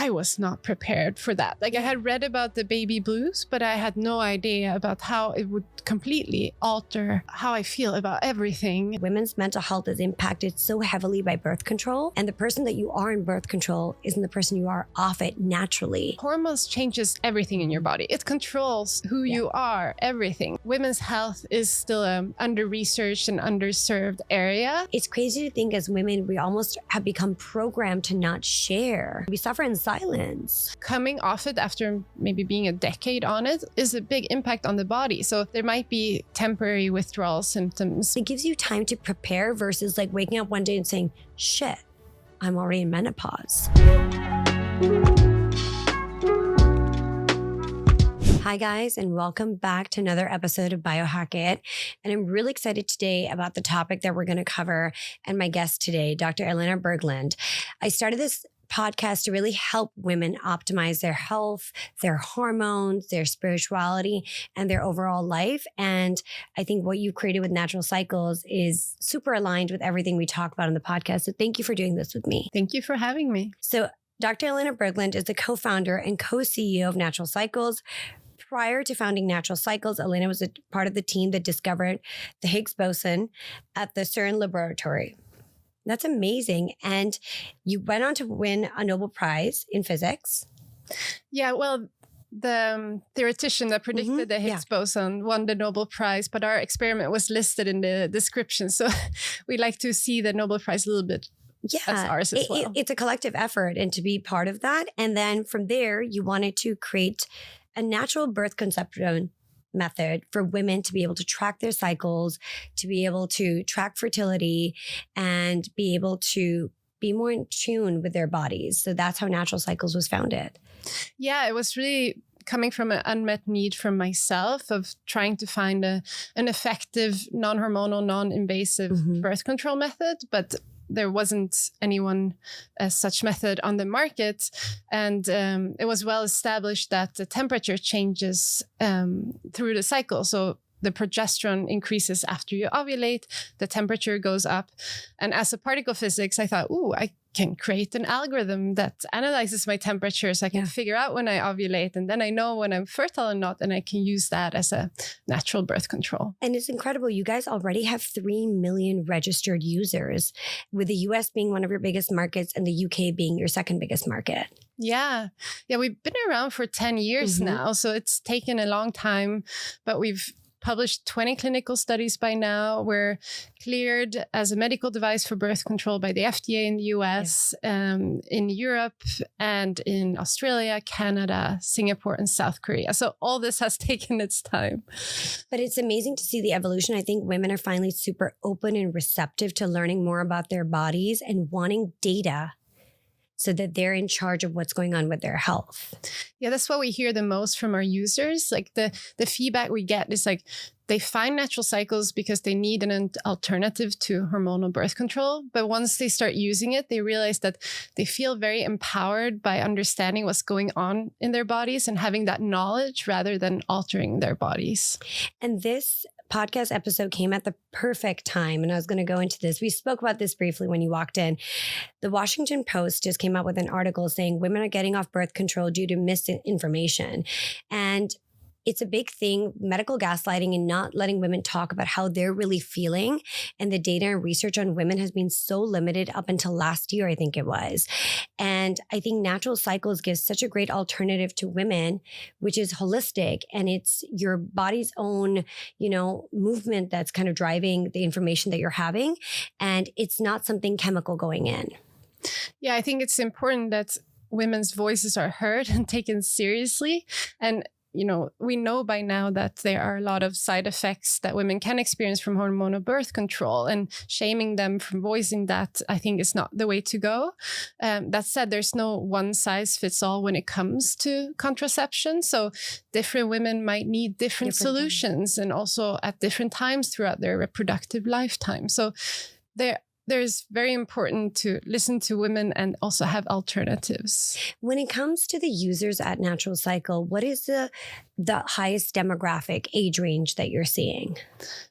I was not prepared for that. Like I had read about the baby blues, but I had no idea about how it would completely alter how I feel about everything. Women's mental health is impacted so heavily by birth control, and the person that you are in birth control isn't the person you are off it naturally. Hormones changes everything in your body. It controls who you are, everything. Women's health is still an under-researched and underserved area. It's crazy to think as women, we almost have become programmed to not share. We suffer in silence. Coming off it after maybe being a decade on it is a big impact on the body. So there might be temporary withdrawal symptoms. It gives you time to prepare versus like waking up one day and saying, shit, I'm already in menopause. Hi guys, and welcome back to another episode of Biohack-it. And I'm really excited today about the topic that we're going to cover and my guest today, Dr. Elina Berglund. I started this podcast to really help women optimize their health, their hormones, their spirituality, and their overall life. And I think what you created with Natural Cycles is super aligned with everything we talk about on the podcast. So thank you for doing this with me. Thank you for having me. So Dr. Elina Berglund is the co-founder and co-CEO of Natural Cycles. Prior to founding Natural Cycles, Elina was a part of the team that discovered the Higgs boson at the CERN laboratory. That's amazing. And you went on to win a Nobel Prize in physics. Yeah, well, the theoretician that predicted the Higgs boson won the Nobel Prize, but our experiment was listed in the description. So we like to see the Nobel Prize a little bit as ours as well. It's a collective effort and to be part of that. And then from there, you wanted to create a natural birth conception method for women to be able to track their cycles, to be able to track fertility, and be able to be more in tune with their bodies. So that's how Natural Cycles was founded. Yeah, it was really coming from an unmet need for myself of trying to find an effective, non-hormonal, non-invasive birth control method, but there wasn't anyone such method on the market. And it was well established that the temperature changes through the cycle. So the progesterone increases after you ovulate, the temperature goes up. And as a particle physics, I thought, I can create an algorithm that analyzes my temperature so I can figure out when I ovulate. And then I know when I'm fertile or not, and I can use that as a natural birth control. And it's incredible. You guys already have 3 million registered users, with the US being one of your biggest markets and the UK being your second biggest market. Yeah, we've been around for 10 years now. So it's taken a long time, but we've published 20 clinical studies by now. We're cleared as a medical device for birth control by the FDA in the US, in Europe, and in Australia, Canada, Singapore, and South Korea. So all this has taken its time. But it's amazing to see the evolution. I think women are finally super open and receptive to learning more about their bodies and wanting data so that they're in charge of what's going on with their health. Yeah, that's what we hear the most from our users. Like the feedback we get is like they find Natural Cycles because they need an alternative to hormonal birth control. But once they start using it, they realize that they feel very empowered by understanding what's going on in their bodies and having that knowledge rather than altering their bodies. And this podcast episode came at the perfect time. And I was going to go into this. We spoke about this briefly when you walked in. The Washington Post just came out with an article saying women are getting off birth control due to misinformation. And it's a big thing, medical gaslighting, and not letting women talk about how they're really feeling. And the data and research on women has been so limited up until last year, I think it was. And I think Natural Cycles gives such a great alternative to women, which is holistic. And it's your body's own, movement that's kind of driving the information that you're having. And it's not something chemical going in. Yeah, I think it's important that women's voices are heard and taken seriously. And we know by now that there are a lot of side effects that women can experience from hormonal birth control, and shaming them from voicing that, I think, is not the way to go. That said, there's no one size fits all when it comes to contraception. So different women might need different solutions and also at different times throughout their reproductive lifetime. So there there's very important to listen to women and also have alternatives. When it comes to the users at Natural Cycle, what is the highest demographic age range that you're seeing?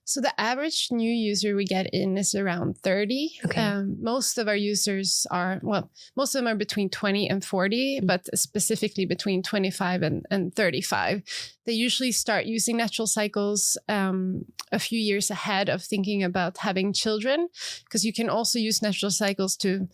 So the average new user we get in is around 30. Okay. Most of our users most of them are between 20 and 40, but specifically between 25 and 35. They usually start using Natural Cycles a few years ahead of thinking about having children, because you can also use Natural Cycles to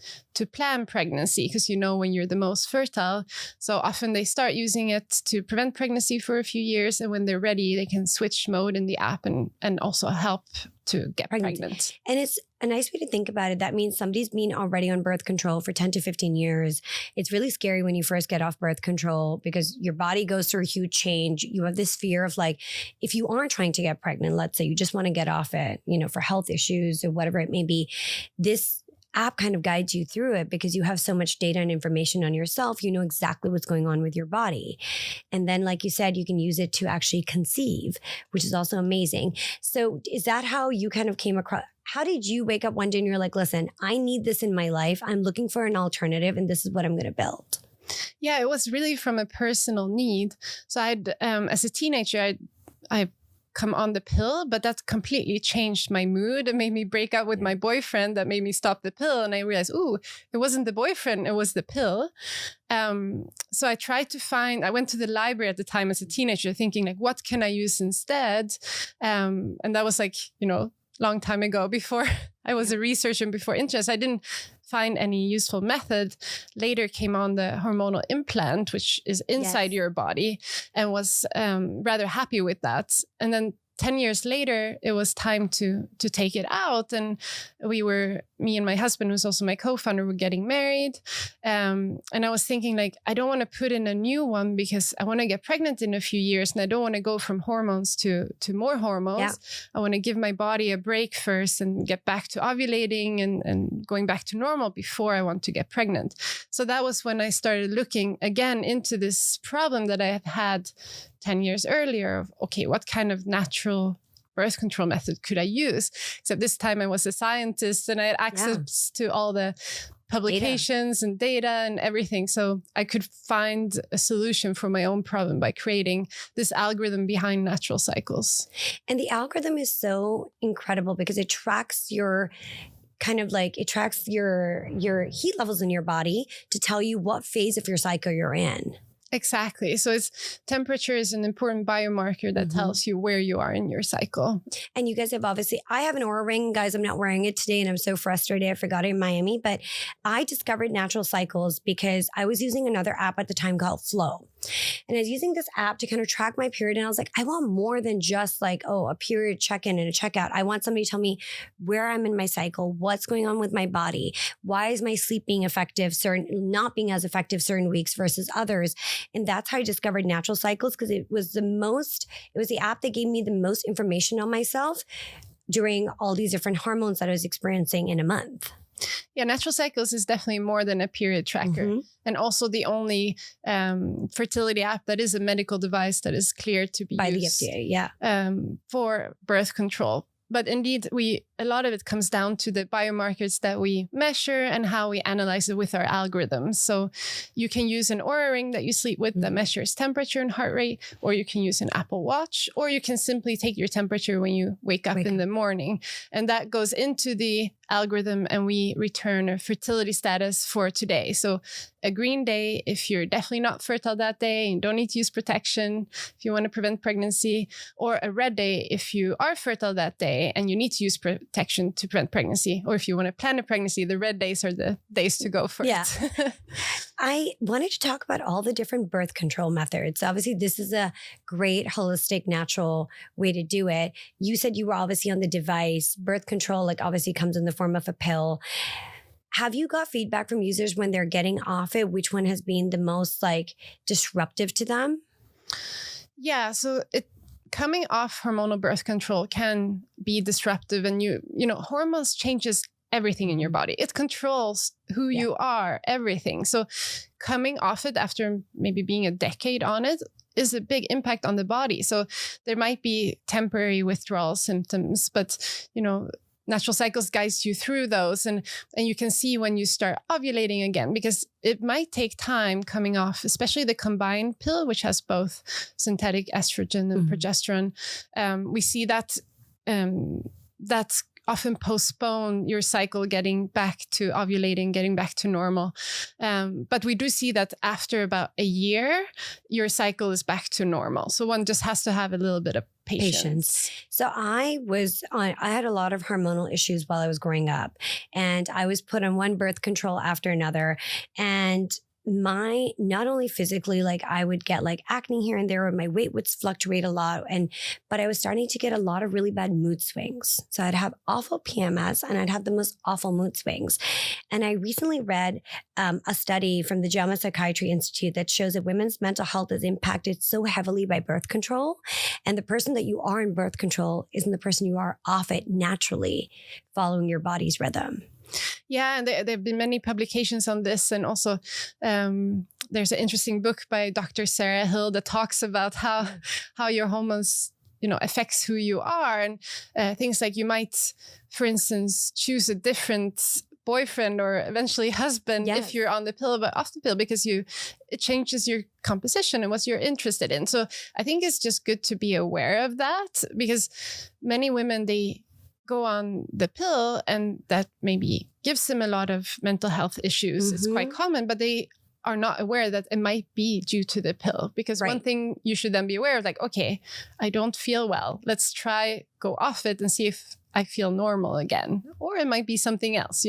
plan pregnancy, because when you're the most fertile. So often they start using it to prevent pregnancy for a few years, and when they're ready, they can switch mode in the app and also help to get pregnant. And it's a nice way to think about it. That means somebody's been already on birth control for 10 to 15 years. It's really scary when you first get off birth control because your body goes through a huge change. You have this fear of like, if you aren't trying to get pregnant, let's say you just want to get off it, for health issues or whatever it may be, this app kind of guides you through it because you have so much data and information on yourself. You know exactly what's going on with your body. And then, like you said, you can use it to actually conceive, which is also amazing. So is that how you kind of came across? How did you wake up one day and you're like, listen, I need this in my life. I'm looking for an alternative and this is what I'm going to build? Yeah, it was really from a personal need. So I'd, as a teenager, I come on the pill, but that completely changed my mood. It made me break up with my boyfriend. That made me stop the pill. And I realized, it wasn't the boyfriend, it was the pill. So I went to the library at the time as a teenager thinking like, what can I use instead? And that was like, long time ago, before I was a researcher and before interest. I didn't find any useful method. Later came on the hormonal implant, which is inside your body, and was rather happy with that. And then 10 years later, it was time to take it out. And me and my husband, who's also my co-founder, were getting married. And I was thinking like, I don't want to put in a new one because I want to get pregnant in a few years. And I don't want to go from hormones to more hormones. Yeah. I want to give my body a break first and get back to ovulating and going back to normal before I want to get pregnant. So that was when I started looking again into this problem that I have had 10 years earlier of, okay, what kind of natural birth control method could I use? Except this time I was a scientist and I had access to all the publications and data and everything. So I could find a solution for my own problem by creating this algorithm behind Natural Cycles. And the algorithm is so incredible because it tracks your your heat levels in your body to tell you what phase of your cycle you're in. Exactly. So temperature is an important biomarker that tells you where you are in your cycle. And you guys have I have an Oura ring. Guys, I'm not wearing it today and I'm so frustrated. I forgot it in Miami. But I discovered Natural Cycles because I was using another app at the time called Flow. And I was using this app to kind of track my period. And I was like, I want more than just like, a period check-in and a checkout. I want somebody to tell me where I'm in my cycle, what's going on with my body. Why is my sleep being effective, not being as effective certain weeks versus others? And that's how I discovered Natural Cycles because it was the app that gave me the most information on myself during all these different hormones that I was experiencing in a month. Yeah, Natural Cycles is definitely more than a period tracker and also the only fertility app that is a medical device that is cleared to be by used the FDA, for birth control. But indeed, a lot of it comes down to the biomarkers that we measure and how we analyze it with our algorithms. So you can use an Oura ring that you sleep with that measures temperature and heart rate, or you can use an Apple Watch, or you can simply take your temperature when you wake up in the morning. And that goes into the algorithm and we return a fertility status for today. So a green day if you're definitely not fertile that day and don't need to use protection if you want to prevent pregnancy, or a red day if you are fertile that day and you need to use protection to prevent pregnancy, or if you want to plan a pregnancy, the red days are the days to go for it. I wanted to talk about all the different birth control methods. Obviously, this is a great, holistic, natural way to do it. You said you were obviously on the device. Birth control, obviously comes in the form of a pill. Have you got feedback from users when they're getting off it? Which one has been the most disruptive to them? Yeah, so coming off hormonal birth control can be disruptive, and hormones changes everything in your body. It controls who you are, everything. So coming off it after maybe being a decade on it is a big impact on the body. So there might be temporary withdrawal symptoms, but Natural Cycles guides you through those, and you can see when you start ovulating again, because it might take time coming off, especially the combined pill, which has both synthetic estrogen and progesterone. We see that that's often postpone your cycle getting back to ovulating, getting back to normal. But we do see that after about a year, your cycle is back to normal. So one just has to have a little bit of patience. So I had a lot of hormonal issues while I was growing up, and I was put on one birth control after another. And not only physically, like I would get like acne here and there, or my weight would fluctuate a lot. But I was starting to get a lot of really bad mood swings. So I'd have awful PMS and I'd have the most awful mood swings. And I recently read a study from the JAMA Psychiatry Institute that shows that women's mental health is impacted so heavily by birth control. And the person that you are in birth control isn't the person you are off it naturally, following your body's rhythm. Yeah, and there have been many publications on this. And also there's an interesting book by Dr. Sarah Hill that talks about how your hormones, affects who you are. And things like you might, for instance, choose a different boyfriend or eventually husband if you're on the pill but off the pill, because it changes your composition and what you're interested in. So I think it's just good to be aware of that, because many women, they go on the pill and that maybe gives them a lot of mental health issues. It's quite common, but they are not aware that it might be due to the pill. Because one thing you should then be aware of, like, okay, I don't feel well. Let's go off it and see if I feel normal again. Or it might be something else.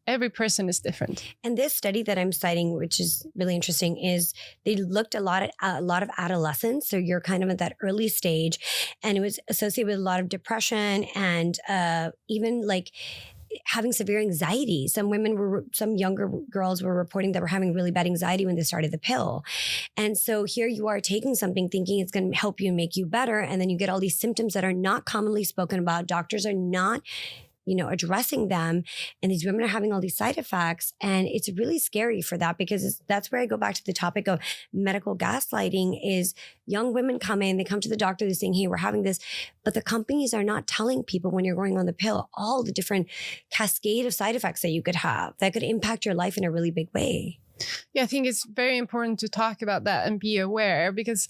Every person is different. And this study that I'm citing, which is really interesting, is they looked a lot of adolescents. So you're kind of at that early stage, and it was associated with a lot of depression and even like having severe anxiety. Some younger girls were reporting that were having really bad anxiety when they started the pill. And so here you are taking something thinking it's going to help you and make you better. And then you get all these symptoms that are not commonly spoken about. Doctors are not, addressing them. And these women are having all these side effects. And it's really scary for that, because that's where I go back to the topic of medical gaslighting. Is young women come in, they come to the doctor, they're saying, hey, we're having this. But the companies are not telling people when you're going on the pill, all the different cascade of side effects that you could have that could impact your life in a really big way. Yeah, I think it's very important to talk about that and be aware, because,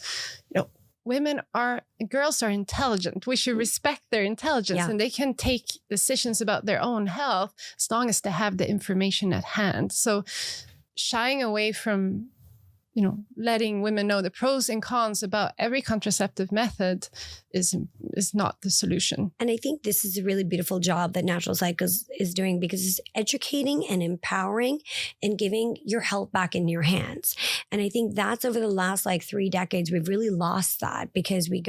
girls are intelligent. We should respect their intelligence, and they can take decisions about their own health as long as they have the information at hand. So shying away from, letting women know the pros and cons about every contraceptive method is not the solution. And I think this is a really beautiful job that Natural Cycles is doing, because it's educating and empowering and giving your health back in your hands. And I think that's over the last 3 decades, we've really lost that, because we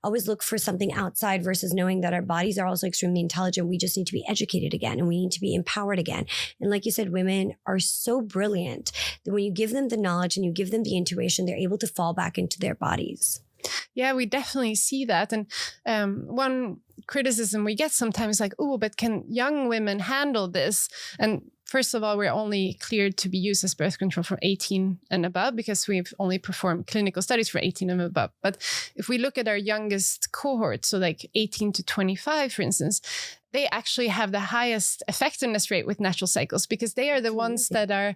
always look for something outside versus knowing that our bodies are also extremely intelligent. We just need to be educated again, and we need to be empowered again. And like you said, women are so brilliant that when you give them the knowledge and you give them the intuition, they're able to fall back into their bodies. Yeah, we definitely see that. And one criticism we get sometimes, like, oh, but can young women handle this? And first of all, we're only cleared to be used as birth control from 18 and above, because we've only performed clinical studies for 18 and above. But if we look at our youngest cohort, so like 18 to 25, for instance, they actually have the highest effectiveness rate with Natural Cycles, because they are the ones that are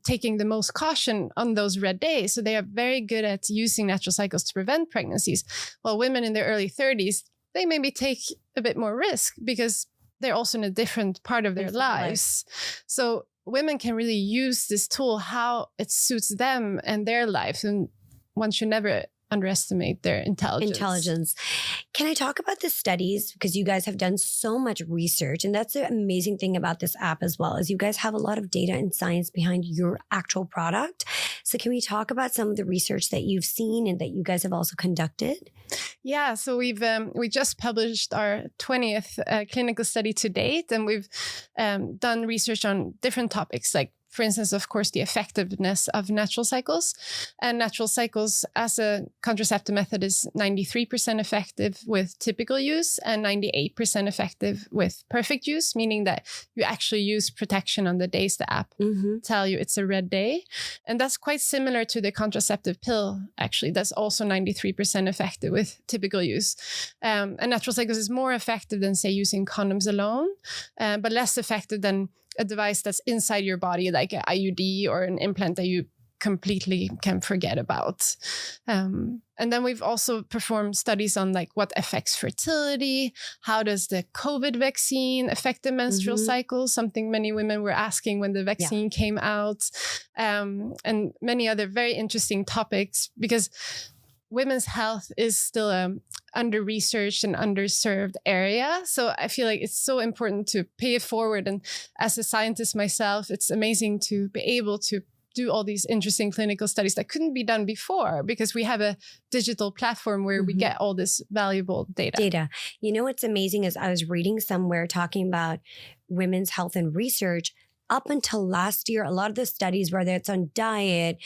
taking the most caution on those red days. So they are very good at using Natural Cycles to prevent pregnancies. While women in their early 30s, they maybe take a bit more risk, because they're also in a different part of their lives. So women can really use this tool how it suits them and their lives. And one should never underestimate their intelligence. Can I talk about the studies? Because you guys have done so much research, and that's the amazing thing about this app as well, is you guys have a lot of data and science behind your actual product. So can we talk about some of the research that you've seen and that you guys have also conducted? Yeah, so we just published our 20th clinical study to date, and we've done research on different topics, like, for instance, of course, the effectiveness of natural cycles. And natural cycles as a contraceptive method is 93% effective with typical use and 98% effective with perfect use, meaning that you actually use protection on the days the app tell you it's a red day. And that's quite similar to the contraceptive pill, actually. That's also 93% effective with typical use. And natural cycles is more effective than, say, using condoms alone, but less effective than a device that's inside your body, like an IUD or an implant that you completely can forget about. And then we've also performed studies on like what affects fertility, how does the COVID vaccine affect the menstrual cycle, something many women were asking when the vaccine came out, and many other very interesting topics, because women's health is still a under-researched and underserved area. So I feel like it's so important to pay it forward. And as a scientist myself, it's amazing to be able to do all these interesting clinical studies that couldn't be done before, because we have a digital platform where we get all this valuable data. You know what's amazing is I was reading somewhere talking about women's health and research. Up until last year, a lot of the studies, whether it's on diet,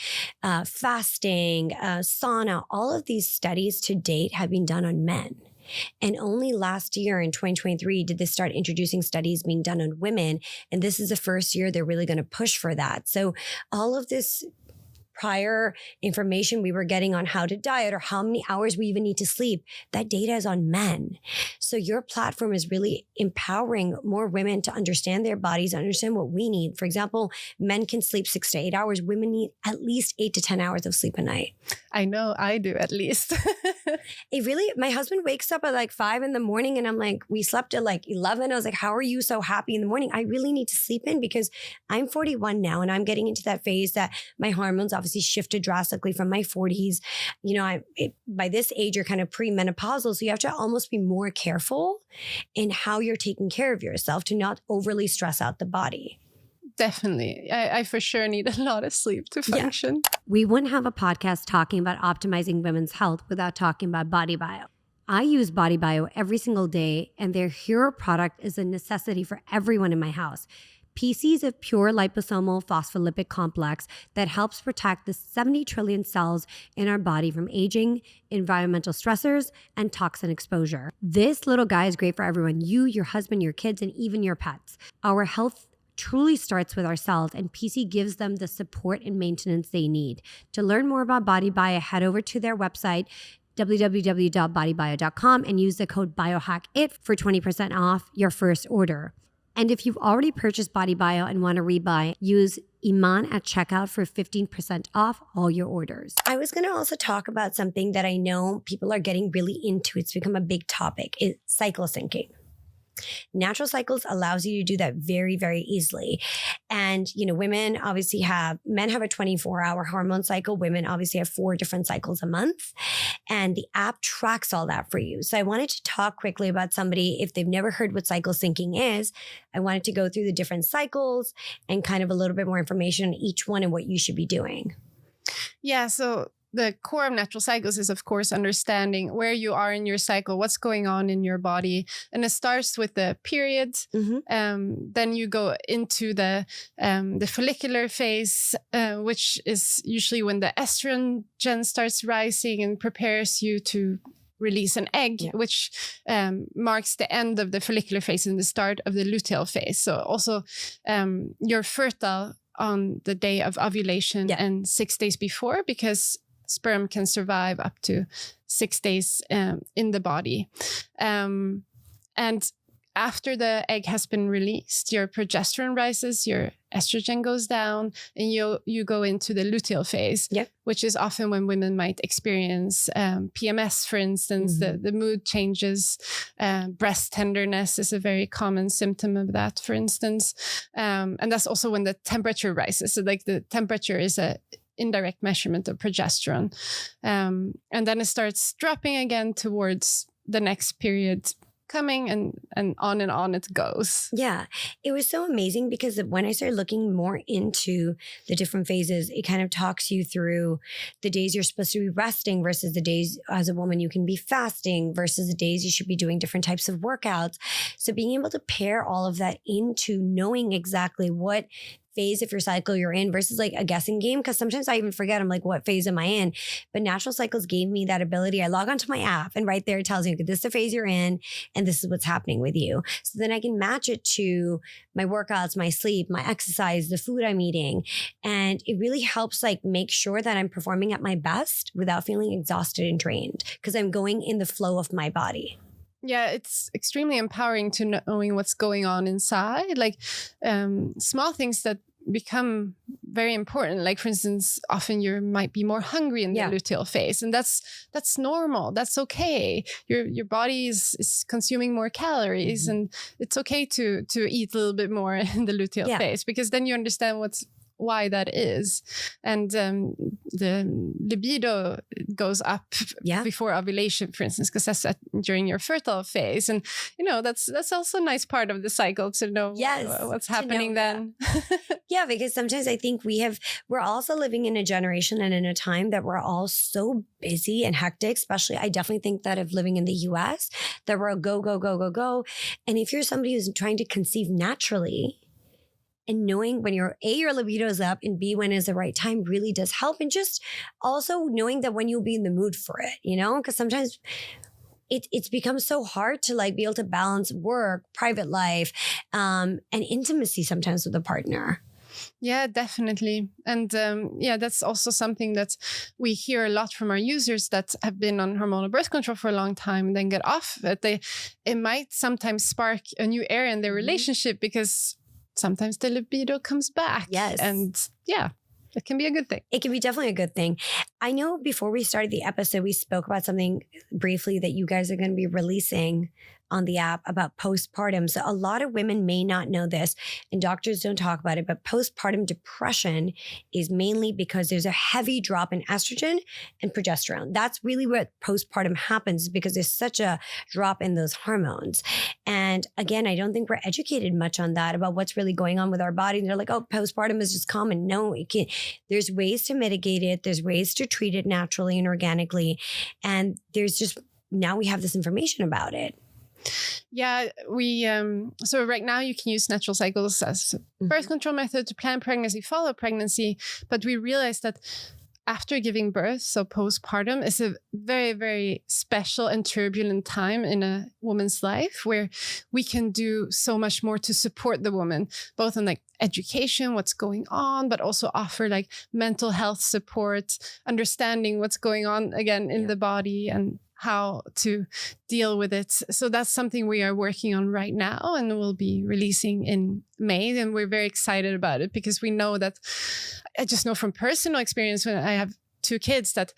fasting, sauna, all of these studies to date have been done on men. And only last year in 2023 did they start introducing studies being done on women. And this is the first year they're really going to push for that. So all of this prior information we were getting on how to diet or how many hours we even need to sleep, that data is on men. So your platform is really empowering more women to understand their bodies, understand what we need. For example, men can sleep 6 to 8 hours. Women need at least 8 to 10 hours of sleep a night. I know, I do at least. It really, my husband wakes up at like 5 in the morning and I'm like, we slept at like 11. I was like, how are you so happy in the morning? I really need to sleep in because I'm 41 now and I'm getting into that phase that my hormones obviously shifted drastically from my 40s. You know, by this age, you're kind of premenopausal. So you have to almost be more careful in how you're taking care of yourself to not overly stress out the body. Definitely. I for sure need a lot of sleep to function. Yeah. We wouldn't have a podcast talking about optimizing women's health without talking about BodyBio. I use BodyBio every single day, and their hero product is a necessity for everyone in my house. PC is a pure liposomal phospholipid complex that helps protect the 70 trillion cells in our body from aging, environmental stressors, and toxin exposure. This little guy is great for everyone, you, your husband, your kids, and even your pets. Our health truly starts with ourselves, and PC gives them the support and maintenance they need. To learn more about BodyBio, head over to their website, www.bodybio.com, and use the code Biohack-it for 20% off your first order. And if you've already purchased BodyBio and want to rebuy, use Iman at checkout for 15% off all your orders. I was going to also talk about something that I know people are getting really into. It's become a big topic, is cycle syncing. Natural cycles allows you to do that very, very easily. And, you know, men have a 24-hour hormone cycle. Women obviously have 4 different cycles a month. And the app tracks all that for you. So I wanted to talk quickly about somebody, if they've never heard what cycle syncing is, I wanted to go through the different cycles and kind of a little bit more information on each one and what you should be doing. Yeah, so the core of natural cycles is, of course, understanding where you are in your cycle, what's going on in your body. And it starts with the period. Then you go into the follicular phase, which is usually when the estrogen starts rising and prepares you to release an egg, which marks the end of the follicular phase and the start of the luteal phase. So also you're fertile on the day of ovulation and 6 days before, because sperm can survive up to 6 days in the body. And after the egg has been released, your progesterone rises, your estrogen goes down, and you go into the luteal phase, which is often when women might experience PMS, for instance. The mood changes. Breast tenderness is a very common symptom of that, for instance. And that's also when the temperature rises. So like the temperature is a indirect measurement of progesterone. And then it starts dropping again towards the next period coming, and on it goes. Yeah, it was so amazing because when I started looking more into the different phases, it kind of talks you through the days you're supposed to be resting versus the days as a woman you can be fasting versus the days you should be doing different types of workouts. So being able to pair all of that into knowing exactly what phase of your cycle you're in versus like a guessing game. Because sometimes I even forget, I'm like, what phase am I in? But Natural Cycles gave me that ability. I log onto my app and right there it tells me, this is the phase you're in and this is what's happening with you. So then I can match it to my workouts, my sleep, my exercise, the food I'm eating. And it really helps like make sure that I'm performing at my best without feeling exhausted and drained because I'm going in the flow of my body. Yeah, it's extremely empowering to knowing what's going on inside, like small things that become very important. Like, for instance, often you might be more hungry in the luteal phase, and that's normal. That's okay. Your body is consuming more calories, and it's okay to eat a little bit more in the luteal phase, because then you understand why that is. And the libido goes up before ovulation, for instance, because that's during your fertile phase. And, that's also a nice part of the cycle to know what's happening then. Yeah, because sometimes I think we're also living in a generation and in a time that we're all so busy and hectic, especially I definitely think that of living in the US, that we're a go, go, go, go, go. And if you're somebody who's trying to conceive naturally, and knowing when your libido is up and B, when is the right time really does help. And just also knowing that when you'll be in the mood for it, because sometimes it's become so hard to like be able to balance work, private life, and intimacy sometimes with a partner. Yeah, definitely. And that's also something that we hear a lot from our users that have been on hormonal birth control for a long time and then get off it. It might sometimes spark a new area in their relationship because sometimes the libido comes back. Yes. And it can be a good thing. It can be definitely a good thing. I know before we started the episode, we spoke about something briefly that you guys are going to be releasing on the app about postpartum. So a lot of women may not know this and doctors don't talk about it, but postpartum depression is mainly because there's a heavy drop in estrogen and progesterone. That's really what postpartum happens because there's such a drop in those hormones. And again, I don't think we're educated much on that about what's really going on with our body. And they're like, oh, postpartum is just common. No, it can't. There's ways to mitigate it. There's ways to treat it naturally and organically. And now we have this information about it. Yeah, we so right now you can use Natural Cycles as a birth control method to plan pregnancy, follow pregnancy, but we realized that after giving birth, so postpartum is a very, very special and turbulent time in a woman's life where we can do so much more to support the woman, both on like education, what's going on, but also offer like mental health support, understanding what's going on again in the body and how to deal with it. So that's something we are working on right now and we'll be releasing in May. And we're very excited about it because we know that, I just know from personal experience when I have 2 kids that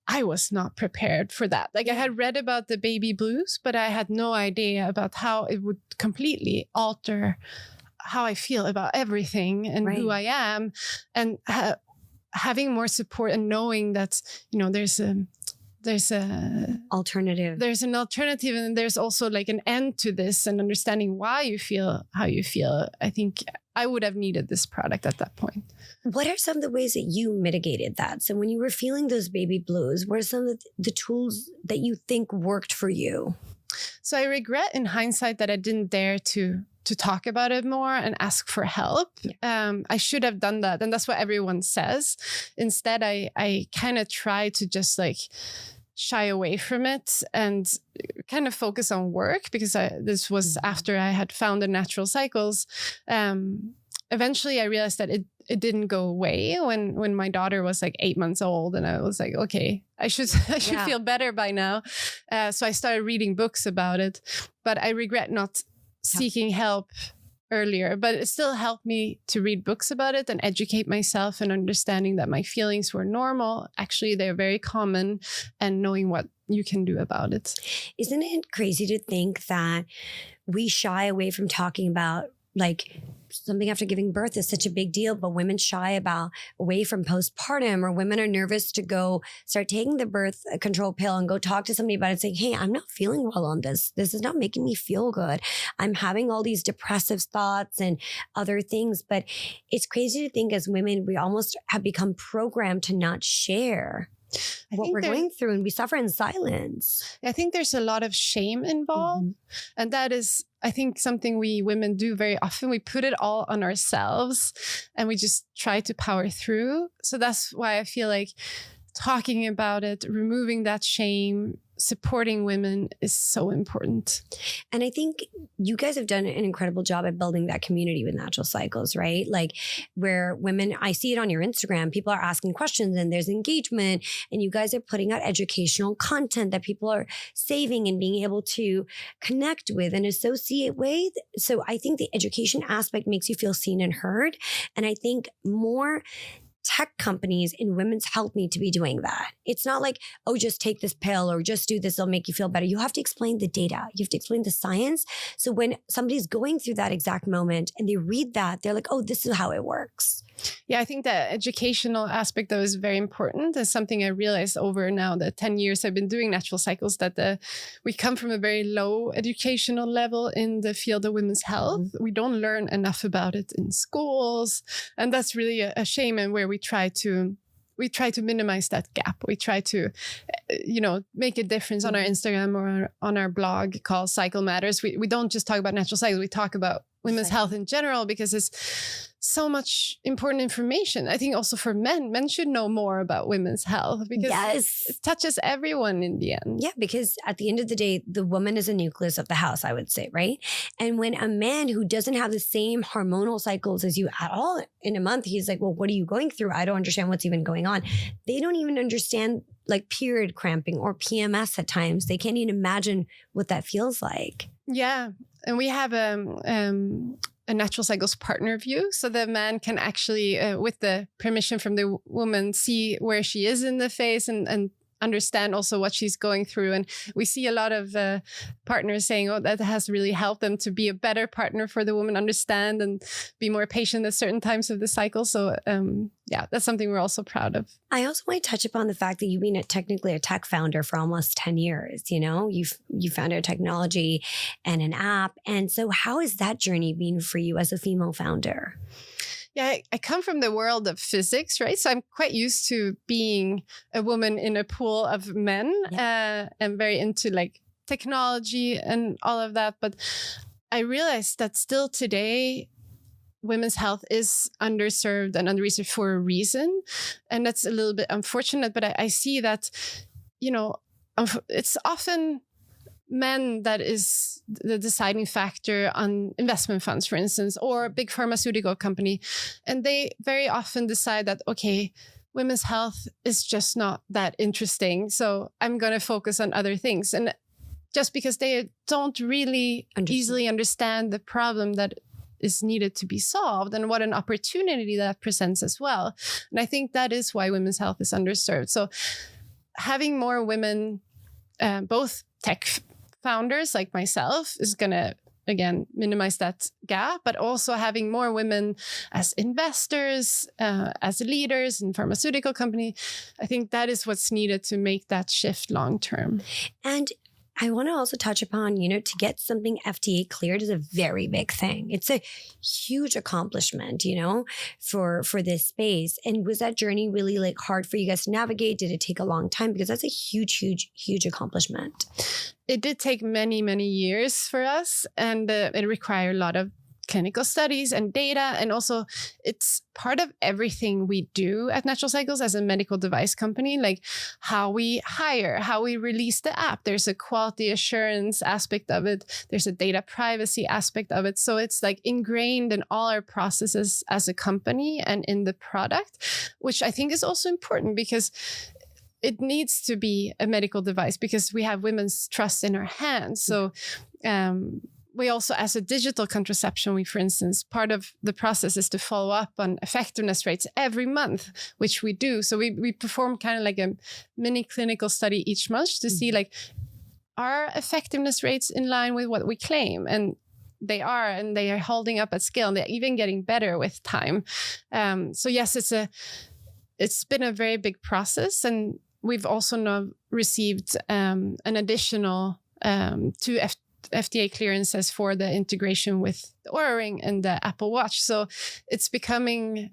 I was not prepared for that. Like I had read about the baby blues, but I had no idea about how it would completely alter how I feel about everything and who I am. And having more support and knowing that, there's an alternative and there's also like an end to this and understanding why you feel how you feel. I think I would have needed this product at that point. What are some of the ways that you mitigated that? So when you were feeling those baby blues, what are some of the tools that you think worked for you? So I regret in hindsight that I didn't dare to talk about it more and ask for help. I should have done that. And that's what everyone says. Instead, I kind of try to just like shy away from it and kind of focus on work because this was after I had found the Natural Cycles. Eventually, I realized that it didn't go away when my daughter was like 8 months old, and I was like, okay, I should feel better by now. So I started reading books about it, but I regret not seeking help earlier, but it still helped me to read books about it and educate myself and understanding that my feelings were normal. Actually, they're very common, and knowing what you can do about it. Isn't it crazy to think that we shy away from talking about like something after giving birth is such a big deal, but women shy away from postpartum, or women are nervous to go start taking the birth control pill and go talk to somebody about it saying, hey, I'm not feeling well on this. This is not making me feel good. I'm having all these depressive thoughts and other things. But it's crazy to think as women, we almost have become programmed to not share what we're going through, and we suffer in silence. I think there's a lot of shame involved. And that is, I think, something we women do very often. We put it all on ourselves and we just try to power through. So that's why I feel like talking about it, removing that shame, supporting women is so important. And I think you guys have done an incredible job at building that community with Natural Cycles, right? Like where women, I see it on your Instagram, people are asking questions and there's engagement, and you guys are putting out educational content that people are saving and being able to connect with and associate with. So I think the education aspect makes you feel seen and heard. And I think more tech companies in women's health need to be doing that. It's not like, oh, just take this pill or just do this, it'll make you feel better. You have to explain the data. You have to explain the science. So when somebody's going through that exact moment and they read that, they're like, oh, this is how it works. Yeah, I think the educational aspect, though, is very important. It's something I realized over now the 10 years I've been doing Natural Cycles, that we come from a very low educational level in the field of women's health. We don't learn enough about it in schools. And that's really a shame, and where we try to minimize that gap. We try to, make a difference on our Instagram or on our blog called Cycle Matters. We don't just talk about natural cycles. We talk about women's health in general, because it's so much important information. I think also for men should know more about women's health, because it touches everyone in the end. Yeah, because at the end of the day, the woman is a nucleus of the house, I would say, right? And when a man who doesn't have the same hormonal cycles as you at all in a month, he's like, well, what are you going through? I don't understand what's even going on. They don't even understand like period cramping or PMS at times. They can't even imagine what that feels like. Yeah. And we have a Natural Cycles partner view. So the man can actually, with the permission from the woman, see where she is in the phase and understand also what she's going through. And we see a lot of partners saying, oh, that has really helped them to be a better partner for the woman, understand and be more patient at certain times of the cycle. So that's something we're also proud of. I also want to touch upon the fact that you've been technically a tech founder for almost 10 years. You founded a technology and an app. And so how has that journey been for you as a female founder? Yeah, I come from the world of physics, right? So I'm quite used to being a woman in a pool of men. I'm very into like technology and all of that. But I realized that still today, women's health is underserved and under-researched for a reason. And that's a little bit unfortunate. But I see that, it's often men that is the deciding factor on investment funds, for instance, or a big pharmaceutical company. And they very often decide that, okay, women's health is just not that interesting, so I'm going to focus on other things. And just because they don't really easily understand the problem that is needed to be solved and what an opportunity that presents as well. And I think that is why women's health is underserved. So having more women, both tech founders like myself, is going to, again, minimize that gap, but also having more women as investors, as leaders in pharmaceutical company. I think that is what's needed to make that shift long term. And I want to also touch upon, to get something FDA cleared is a very big thing. It's a huge accomplishment, for this space. And was that journey really like hard for you guys to navigate? Did it take a long time? Because that's a huge, huge, huge accomplishment. It did take many, many years for us, and it required a lot of clinical studies and data. And also it's part of everything we do at Natural Cycles as a medical device company, like how we hire, how we release the app. There's a quality assurance aspect of it. There's a data privacy aspect of it. So it's like ingrained in all our processes as a company and in the product, which I think is also important because it needs to be a medical device because we have women's trust in our hands. So, we also, as a digital contraception, we, for instance, part of the process is to follow up on effectiveness rates every month, which we do. So we perform kind of like a mini clinical study each month to see like, are effectiveness rates in line with what we claim? And they are holding up at scale, and they're even getting better with time. So yes, it's been a very big process, and we've also now received an additional 2 FDA clearances for the integration with the Oura Ring and the Apple Watch. So it's becoming,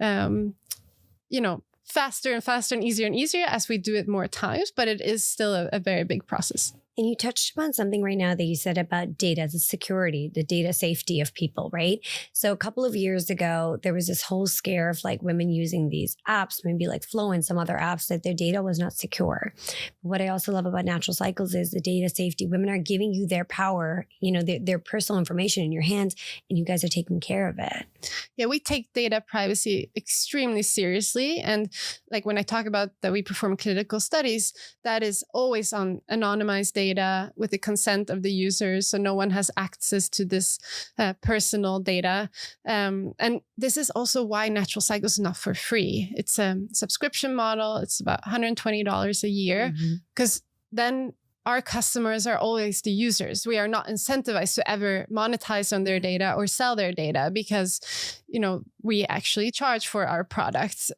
faster and faster and easier as we do it more times, but it is still a very big process. And you touched upon something right now that you said about data, the security, the data safety of people, right? So a couple of years ago, there was this whole scare of like women using these apps, maybe like Flow and some other apps, that their data was not secure. What I also love about Natural Cycles is the data safety. Women are giving you their power, you know, their personal information in your hands, and you guys are taking care of it. Yeah, we take data privacy extremely seriously. And like when I talk about that we perform clinical studies, that is always on anonymized data with the consent of the users. So no one has access to this personal data. And this is also why Natural Cycles is not for free. It's a subscription model. It's about $120 a year, because then our customers are always the users. We are not incentivized to ever monetize on their data or sell their data, because, you know, we actually charge for our products.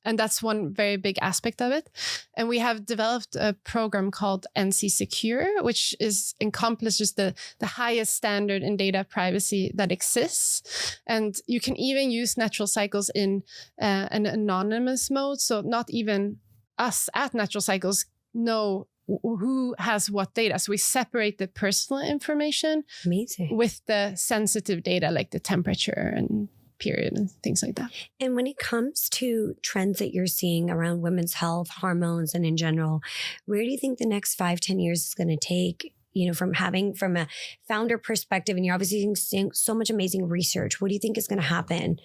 And that's one very big aspect of it. And we have developed a program called NC Secure, which encompasses the highest standard in data privacy that exists. And you can even use Natural Cycles in an anonymous mode. So not even us at Natural Cycles know who has what data. So we separate the personal information with the sensitive data, like the temperature and period and things like that. And when it comes to trends that you're seeing around women's health, hormones, and in general, where do you think the next 5-10 years is going to take? You know, from a founder perspective, and you're obviously seeing so much amazing research. What do you think is going to happen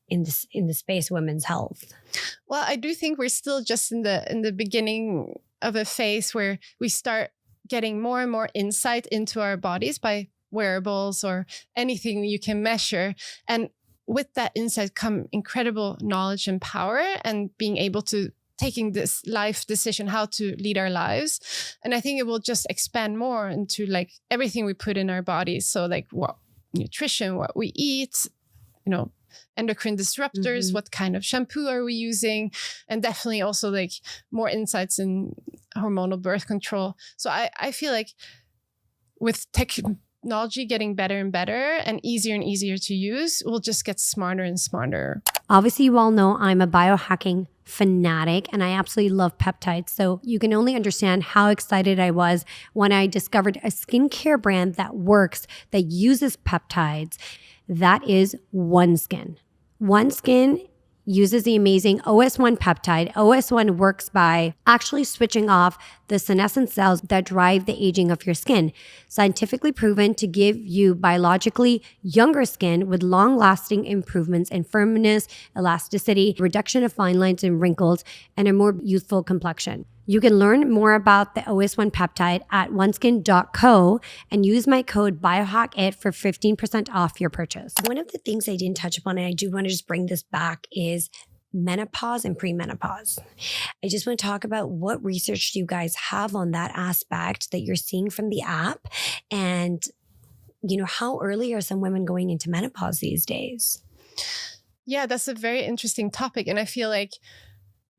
in the space of women's health? Well, I do think we're still just in the beginning of a phase where we start getting more and more insight into our bodies by wearables or anything you can measure. And with that insight come incredible knowledge and power, and being able to taking this life decision, how to lead our lives. And I think it will just expand more into like everything we put in our bodies. So like what nutrition, what we eat, you know, endocrine disruptors, what kind of shampoo are we using? And definitely also like more insights in hormonal birth control. So I feel like with technology getting better and better and easier to use, we'll just get smarter and smarter. Obviously, you all know I'm a biohacking fanatic and I absolutely love peptides. So you can only understand how excited I was when I discovered a skincare brand that works, that uses peptides. That is OneSkin. OneSkin uses the amazing OS1 peptide. OS1 works by actually switching off the senescent cells that drive the aging of your skin. Scientifically proven to give you biologically younger skin with long-lasting improvements in firmness, elasticity, reduction of fine lines and wrinkles, and a more youthful complexion. You can learn more about the OS1 peptide at oneskin.co and use my code Biohack-it for 15% off your purchase. One of the things I didn't touch upon, and I do want to just bring this back, is menopause and premenopause. I just want to talk about what research do you guys have on that aspect that you're seeing from the app, and you know, how early are some women going into menopause these days? Yeah, that's a very interesting topic. And I feel like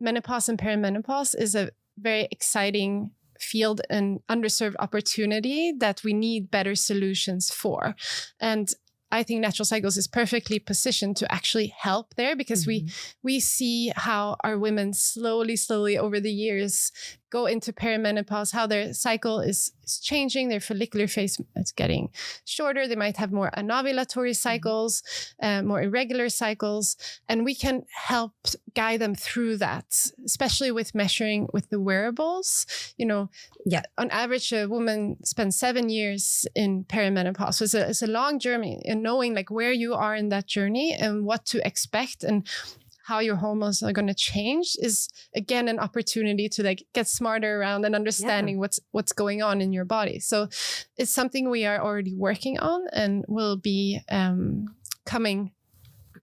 menopause and perimenopause is a very exciting field and underserved opportunity that we need better solutions for. And I think Natural Cycles is perfectly positioned to actually help there, because we see how our women slowly over the years go into perimenopause, how their cycle is changing, their follicular phase is getting shorter. They might have more anovulatory cycles, more irregular cycles, and we can help guide them through that, especially with measuring with the wearables. You know, on average, a woman spends 7 years in perimenopause. So it's a long journey, and knowing like where you are in that journey and what to expect and how your hormones are going to change is again an opportunity to like get smarter around and understanding what's going on in your body. So it's something we are already working on and will be coming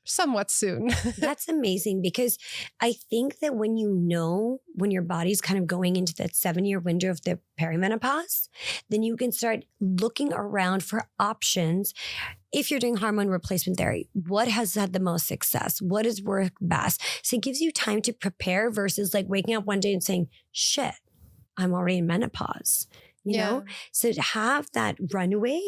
somewhat soon. That's amazing, because I think that when you know when your body's kind of going into that 7-year window of the perimenopause, then you can start looking around for options. If you're doing hormone replacement therapy, what has had the most success? What has worked best? So it gives you time to prepare versus like waking up one day and saying, shit, I'm already in menopause. you know? So to have that runway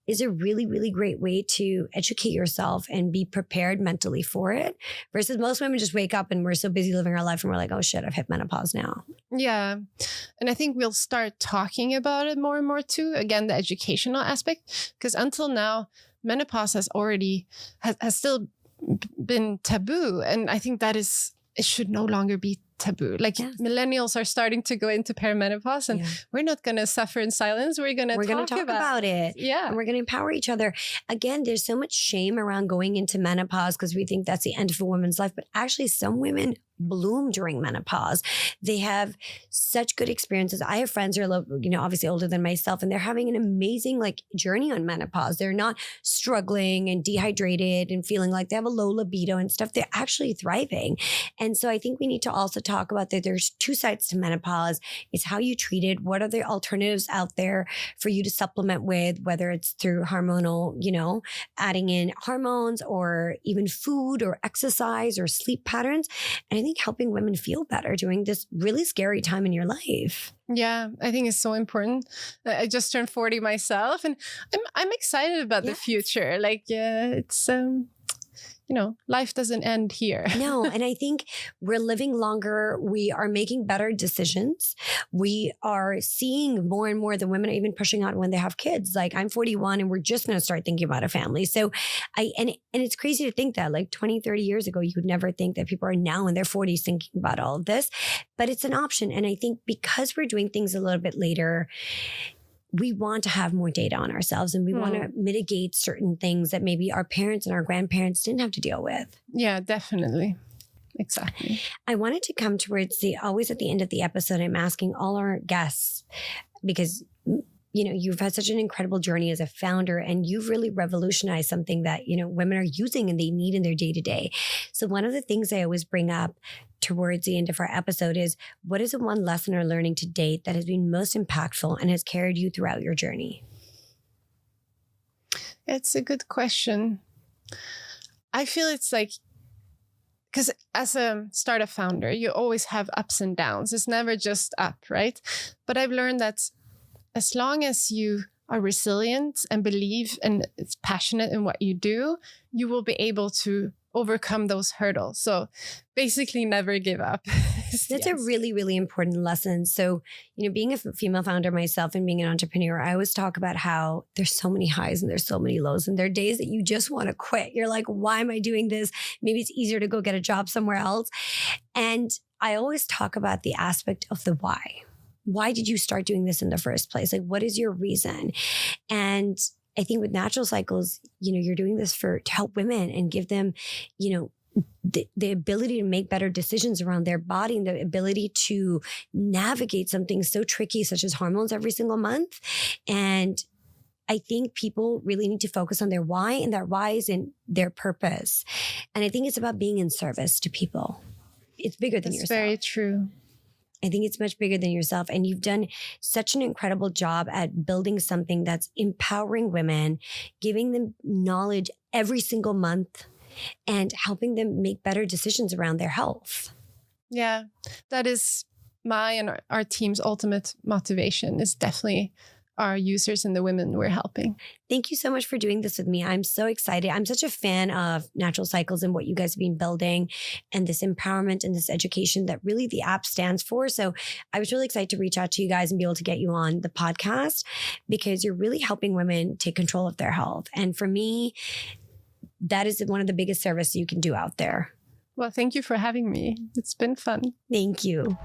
is a really, really great way to educate yourself and be prepared mentally for it, versus most women just wake up and we're so busy living our life and we're like, oh shit, I've hit menopause now. Yeah. And I think we'll start talking about it more and more too. Again, the educational aspect, because until now, menopause has still been taboo. And I think it should no longer be taboo. Like millennials are starting to go into perimenopause, and we're not going to suffer in silence. We're going to talk about it. Yeah. And we're going to empower each other. Again, there's so much shame around going into menopause because we think that's the end of a woman's life. But actually, some women bloom during menopause. They have such good experiences. I have friends who are, obviously older than myself, and they're having an amazing journey on menopause. They're not struggling and dehydrated and feeling like they have a low libido and stuff. They're actually thriving. And so I think we need to also talk about that there's two sides to menopause. It's how you treat it. What are the alternatives out there for you to supplement with, whether it's through hormonal, adding in hormones or even food or exercise or sleep patterns. And I think helping women feel better during this really scary time in your life. Yeah, I think it's so important. I just turned 40 myself, and I'm excited about the future. It's life doesn't end here. No, and I think we're living longer. We are making better decisions. We are seeing more and more that women are even pushing out when they have kids. Like, I'm 41 and we're just going to start thinking about a family. So and it's crazy to think that 20, 30 years ago, you would never think that people are now in their 40s thinking about all of this, but it's an option. And I think because we're doing things a little bit later, we want to have more data on ourselves, and we want to mitigate certain things that maybe our parents and our grandparents didn't have to deal with. Yeah, definitely. Exactly. I wanted to come towards always at the end of the episode, I'm asking all our guests, because you've had such an incredible journey as a founder, and you've really revolutionized something that, women are using and they need in their day-to-day. So one of the things I always bring up towards the end of our episode is, what is the one lesson or learning to date that has been most impactful and has carried you throughout your journey? It's a good question. I feel it's because as a startup founder, you always have ups and downs. It's never just up, right? But I've learned that as long as you are resilient and believe and it's passionate in what you do, you will be able to overcome those hurdles. So basically never give up. That's a really, really important lesson. So, being a female founder myself and being an entrepreneur, I always talk about how there's so many highs and there's so many lows, and there are days that you just want to quit. You're like, why am I doing this? Maybe it's easier to go get a job somewhere else. And I always talk about the aspect of the why. Why did you start doing this in the first place? What is your reason? And I think with Natural Cycles, you're doing this to help women and give them, the ability to make better decisions around their body, and the ability to navigate something so tricky such as hormones every single month. And I think people really need to focus on their why, and that why is in their purpose. And I think it's about being in service to people. It's bigger than yourself. That's very true. I think it's much bigger than yourself. And you've done such an incredible job at building something that's empowering women, giving them knowledge every single month, and helping them make better decisions around their health. Yeah, that is my and our team's ultimate motivation, is definitely our users and the women we're helping. Thank you so much for doing this with me. I'm so excited. I'm such a fan of Natural Cycles and what you guys have been building, and this empowerment and this education that really the app stands for. So I was really excited to reach out to you guys and be able to get you on the podcast, because you're really helping women take control of their health. And for me, that is one of the biggest services you can do out there. Well, thank you for having me. It's been fun. Thank you.